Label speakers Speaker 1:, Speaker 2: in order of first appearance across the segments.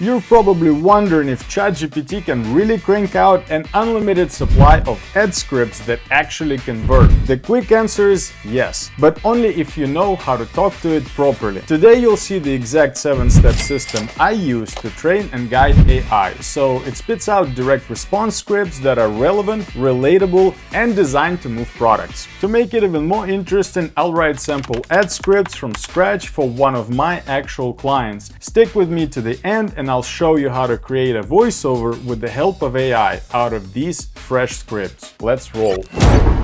Speaker 1: You're probably wondering if ChatGPT can really crank out an unlimited supply of ad scripts that actually convert. The quick answer is yes, but only if you know how to talk to it properly. Today you'll see the exact 7-step system I use to train and guide AI, so it spits out direct response scripts that are relevant, relatable, and designed to move products. To make it even more interesting, I'll write sample ad scripts from scratch for one of my actual clients. Stick with me to the end and I'll show you how to create a voiceover with the help of AI out of these fresh scripts. Let's roll.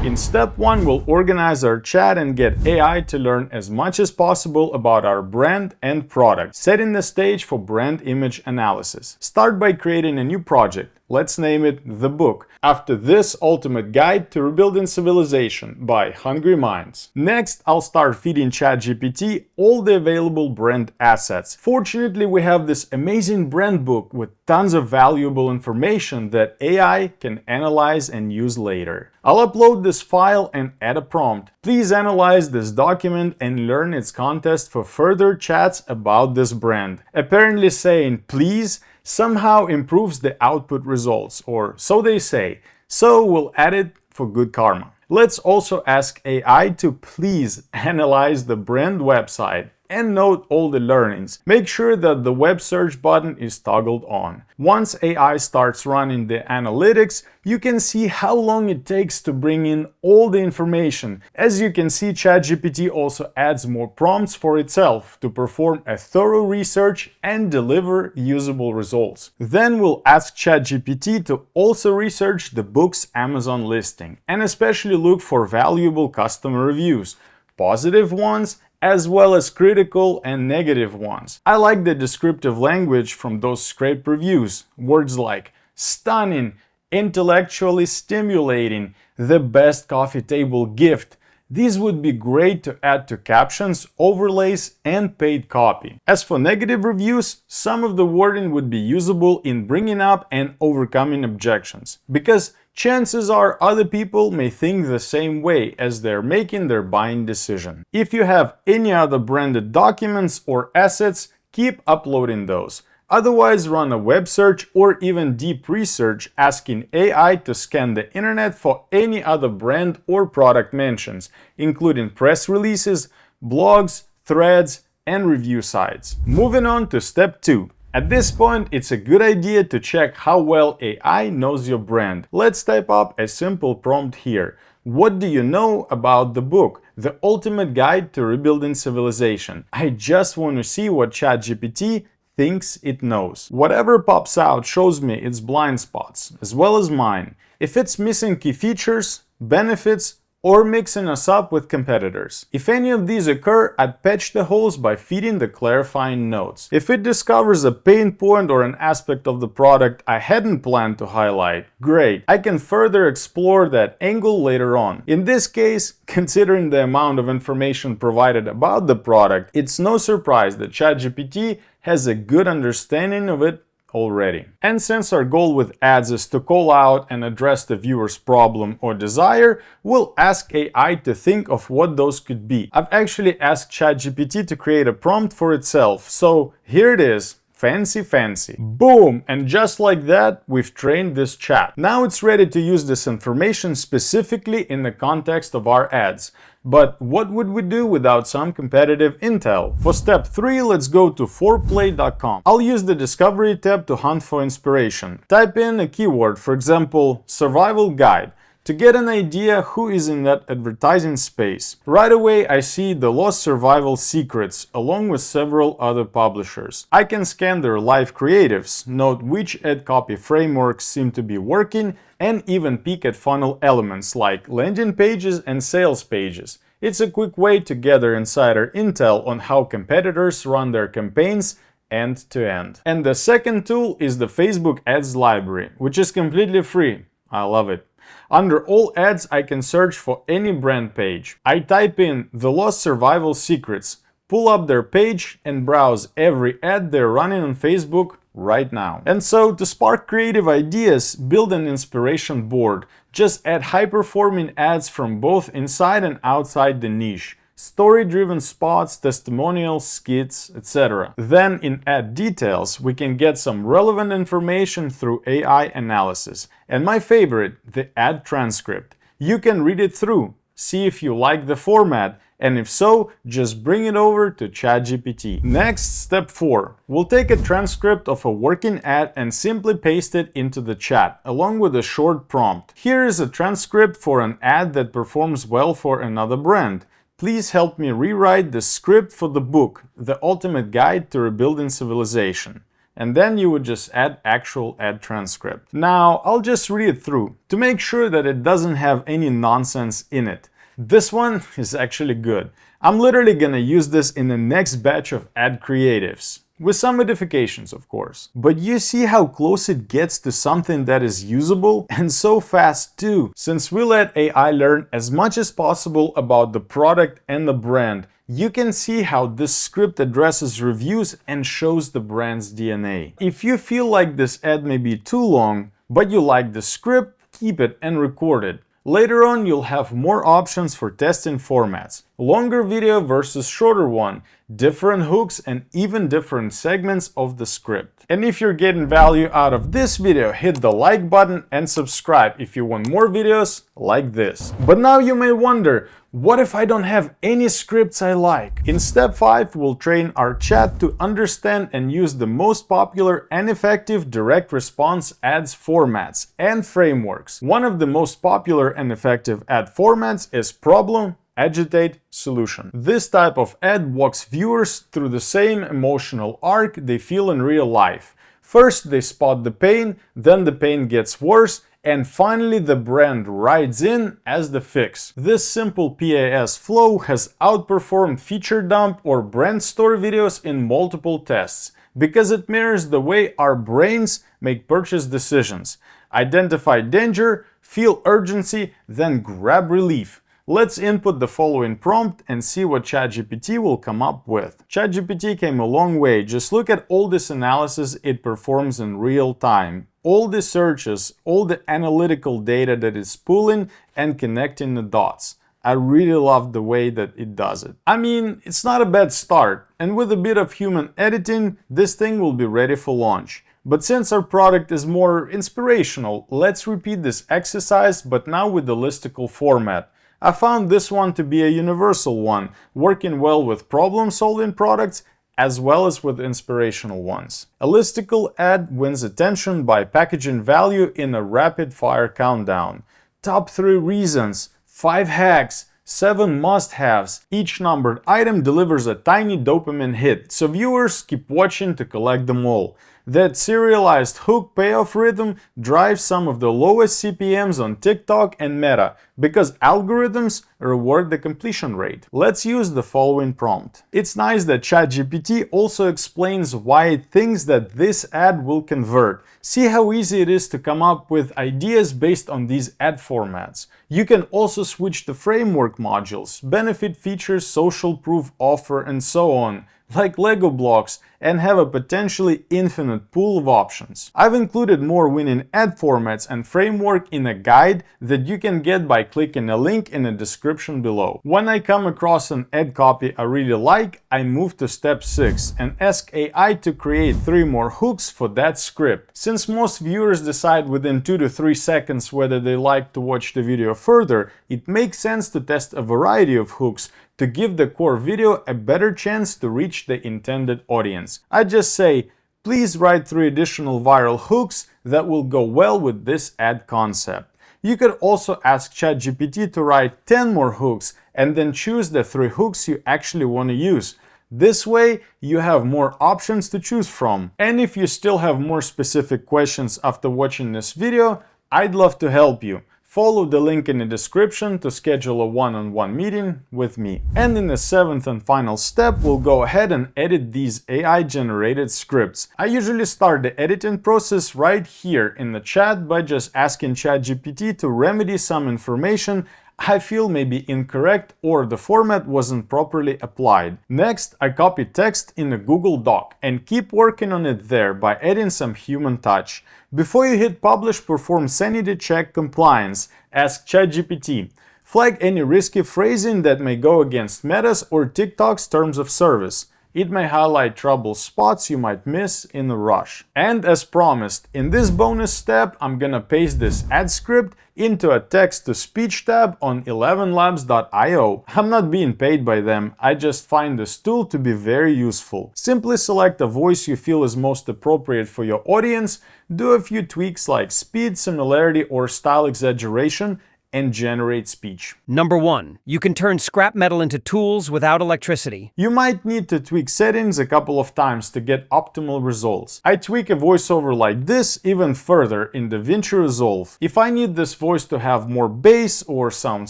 Speaker 1: In step 1, we'll organize our chat and get AI to learn as much as possible about our brand and product, setting the stage for brand image analysis. Start by creating a new project. Let's name it The Book, after this ultimate guide to rebuilding civilization by Hungry Minds. Next, I'll start feeding ChatGPT all the available brand assets. Fortunately, we have this amazing brand book with tons of valuable information that AI can analyze and use later. I'll upload this file and add a prompt. Please analyze this document and learn its context for further chats about this brand. Apparently saying please somehow improves the output results, or so they say, so we'll add it for good karma. Let's also ask AI to please analyze the brand website and note all the learnings. Make sure that the web search button is toggled on. Once AI starts running the analytics, you can see how long it takes to bring in all the information. As you can see, ChatGPT also adds more prompts for itself to perform a thorough research and deliver usable results. Then we'll ask ChatGPT to also research the book's Amazon listing and especially look for valuable customer reviews, positive ones as well as critical and negative ones. I like the descriptive language from those scraped reviews. Words like stunning, intellectually stimulating, the best coffee table gift. These would be great to add to captions, overlays, and paid copy. As for negative reviews, some of the wording would be usable in bringing up and overcoming objections, because chances are other people may think the same way as they're making their buying decision. If you have any other branded documents or assets, keep uploading those. Otherwise, run a web search or even deep research asking AI to scan the internet for any other brand or product mentions, including press releases, blogs, threads, and review sites. Moving on to step 2. At this point, it's a good idea to check how well AI knows your brand. Let's type up a simple prompt here. What do you know about the book? The ultimate guide to rebuilding civilization. I just want to see what ChatGPT thinks it knows. Whatever pops out shows me its blind spots, as well as mine. If it's missing key features, benefits, or mixing us up with competitors. If any of these occur, I'd patch the holes by feeding the clarifying notes. If it discovers a pain point or an aspect of the product I hadn't planned to highlight, great, I can further explore that angle later on. In this case, considering the amount of information provided about the product, it's no surprise that ChatGPT has a good understanding of it already. And since our goal with ads is to call out and address the viewer's problem or desire, we'll ask AI to think of what those could be. I've actually asked ChatGPT to create a prompt for itself, so here it is. Fancy. Boom! And just like that, we've trained this chat. Now it's ready to use this information specifically in the context of our ads. But what would we do without some competitive intel? For step 3, let's go to foreplay.com. I'll use the Discovery tab to hunt for inspiration. Type in a keyword, for example, survival guide, to get an idea who is in that advertising space. Right away I see the Lost Survival Secrets along with several other publishers. I can scan their live creatives, note which ad copy frameworks seem to be working, and even peek at funnel elements like landing pages and sales pages. It's a quick way to gather insider intel on how competitors run their campaigns end to end. And the second tool is the Facebook Ads Library, which is completely free. I love it. Under all ads, I can search for any brand page. I type in The Lost Survival Secrets, pull up their page and browse every ad they're running on Facebook right now. And so, to spark creative ideas, build an inspiration board. Just add high-performing ads from both inside and outside the niche. story-driven spots, testimonials, skits, etc. Then in ad details, we can get some relevant information through AI analysis. And my favorite, the ad transcript. You can read it through, see if you like the format, and if so, just bring it over to ChatGPT. Next, step 4. We'll take a transcript of a working ad and simply paste it into the chat, along with a short prompt. Here is a transcript for an ad that performs well for another brand. Please help me rewrite the script for the book, The Ultimate Guide to Rebuilding Civilization. And then you would just add actual ad transcript. Now, I'll just read it through to make sure that it doesn't have any nonsense in it. This one is actually good. I'm literally gonna use this in the next batch of ad creatives. With some modifications, of course. But you see how close it gets to something that is usable? And so fast too. Since we let AI learn as much as possible about the product and the brand, you can see how this script addresses reviews and shows the brand's DNA. If you feel like this ad may be too long, but you like the script, keep it and record it. Later on, you'll have more options for testing formats. Longer video versus shorter one, different hooks, and even different segments of the script. And if you're getting value out of this video, hit the like button and subscribe if you want more videos like this. But now you may wonder, what if I don't have any scripts I like? In step 5, we'll train our chat to understand and use the most popular and effective direct response ads formats and frameworks. One of the most popular and effective ad formats is problem, agitate, solution. This type of ad walks viewers through the same emotional arc they feel in real life. First, they spot the pain, then the pain gets worse, and finally the brand rides in as the fix. This simple PAS flow has outperformed feature dump or brand story videos in multiple tests because it mirrors the way our brains make purchase decisions. Identify danger, feel urgency, then grab relief. Let's input the following prompt and see what ChatGPT will come up with. ChatGPT came a long way. Just look at all this analysis it performs in real time. All the searches, all the analytical data that it's pulling and connecting the dots. I really love the way that it does it. I mean, it's not a bad start, and with a bit of human editing, this thing will be ready for launch. But since our product is more inspirational, let's repeat this exercise, but now with the listicle format. I found this one to be a universal one, working well with problem-solving products as well as with inspirational ones. A listicle ad wins attention by packaging value in a rapid-fire countdown. Top 3 reasons, 5 hacks, 7 must-haves. Each numbered item delivers a tiny dopamine hit, so viewers keep watching to collect them all. That serialized hook payoff rhythm drives some of the lowest CPMs on TikTok and Meta because algorithms reward the completion rate. Let's use the following prompt. It's nice that ChatGPT also explains why it thinks that this ad will convert. See how easy it is to come up with ideas based on these ad formats. You can also switch to framework modules, benefit features, social proof offer, and so on, like Lego blocks, and have a potentially infinite pool of options. I've included more winning ad formats and framework in a guide that you can get by clicking a link in the description below. When I come across an ad copy I really like, I move to step 6 and ask AI to create 3 more hooks for that script. Since most viewers decide within 2 to 3 seconds whether they like to watch the video further, it makes sense to test a variety of hooks to give the core video a better chance to reach the intended audience. I just say, please write 3 additional viral hooks that will go well with this ad concept. You could also ask ChatGPT to write 10 more hooks and then choose the 3 hooks you actually want to use. This way, you have more options to choose from. And if you still have more specific questions after watching this video, I'd love to help you. Follow the link in the description to schedule a one-on-one meeting with me. And in the 7th and final step, we'll go ahead and edit these AI-generated scripts. I usually start the editing process right here in the chat by just asking ChatGPT to remedy some information I feel may be incorrect or the format wasn't properly applied. Next, I copy text in a Google Doc and keep working on it there by adding some human touch. Before you hit publish, perform sanity check compliance. Ask ChatGPT, Flag any risky phrasing that may go against Meta's or TikTok's terms of service. It may highlight trouble spots you might miss in a rush. And as promised, in this bonus step, I'm gonna paste this ad script into a text-to-speech tab on 11labs.io. I'm not being paid by them, I just find this tool to be very useful. Simply select a voice you feel is most appropriate for your audience, do a few tweaks like speed, similarity, or style exaggeration, and generate speech.
Speaker 2: Number 1. You can turn scrap metal into tools without electricity.
Speaker 1: You might need to tweak settings a couple of times to get optimal results. I tweak a voiceover like this even further in DaVinci Resolve if I need this voice to have more bass or sound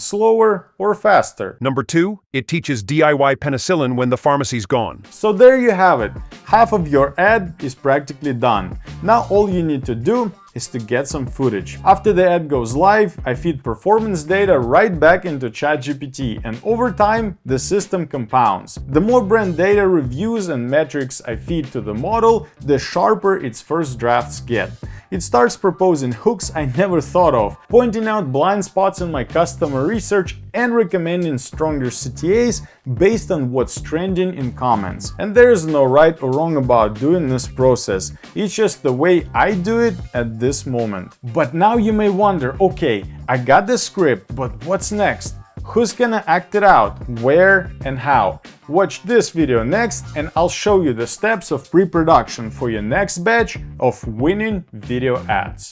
Speaker 1: slower or faster.
Speaker 3: Number 2. It teaches DIY penicillin when the pharmacy's gone.
Speaker 1: So there you have it. Half of your ad is practically done. Now all you need to do is to get some footage. After the ad goes live, I feed performance data right back into ChatGPT, and over time, the system compounds. The more brand data, reviews, and metrics I feed to the model, the sharper its first drafts get. It starts proposing hooks I never thought of, pointing out blind spots in my customer research, and recommending stronger CTAs based on what's trending in comments. And there's no right or wrong about doing this process, it's just the way I do it at this moment. But now you may wonder, okay, I got the script, but what's next? Who's gonna act it out? Where and how? Watch this video next and I'll show you the steps of pre-production for your next batch of winning video ads.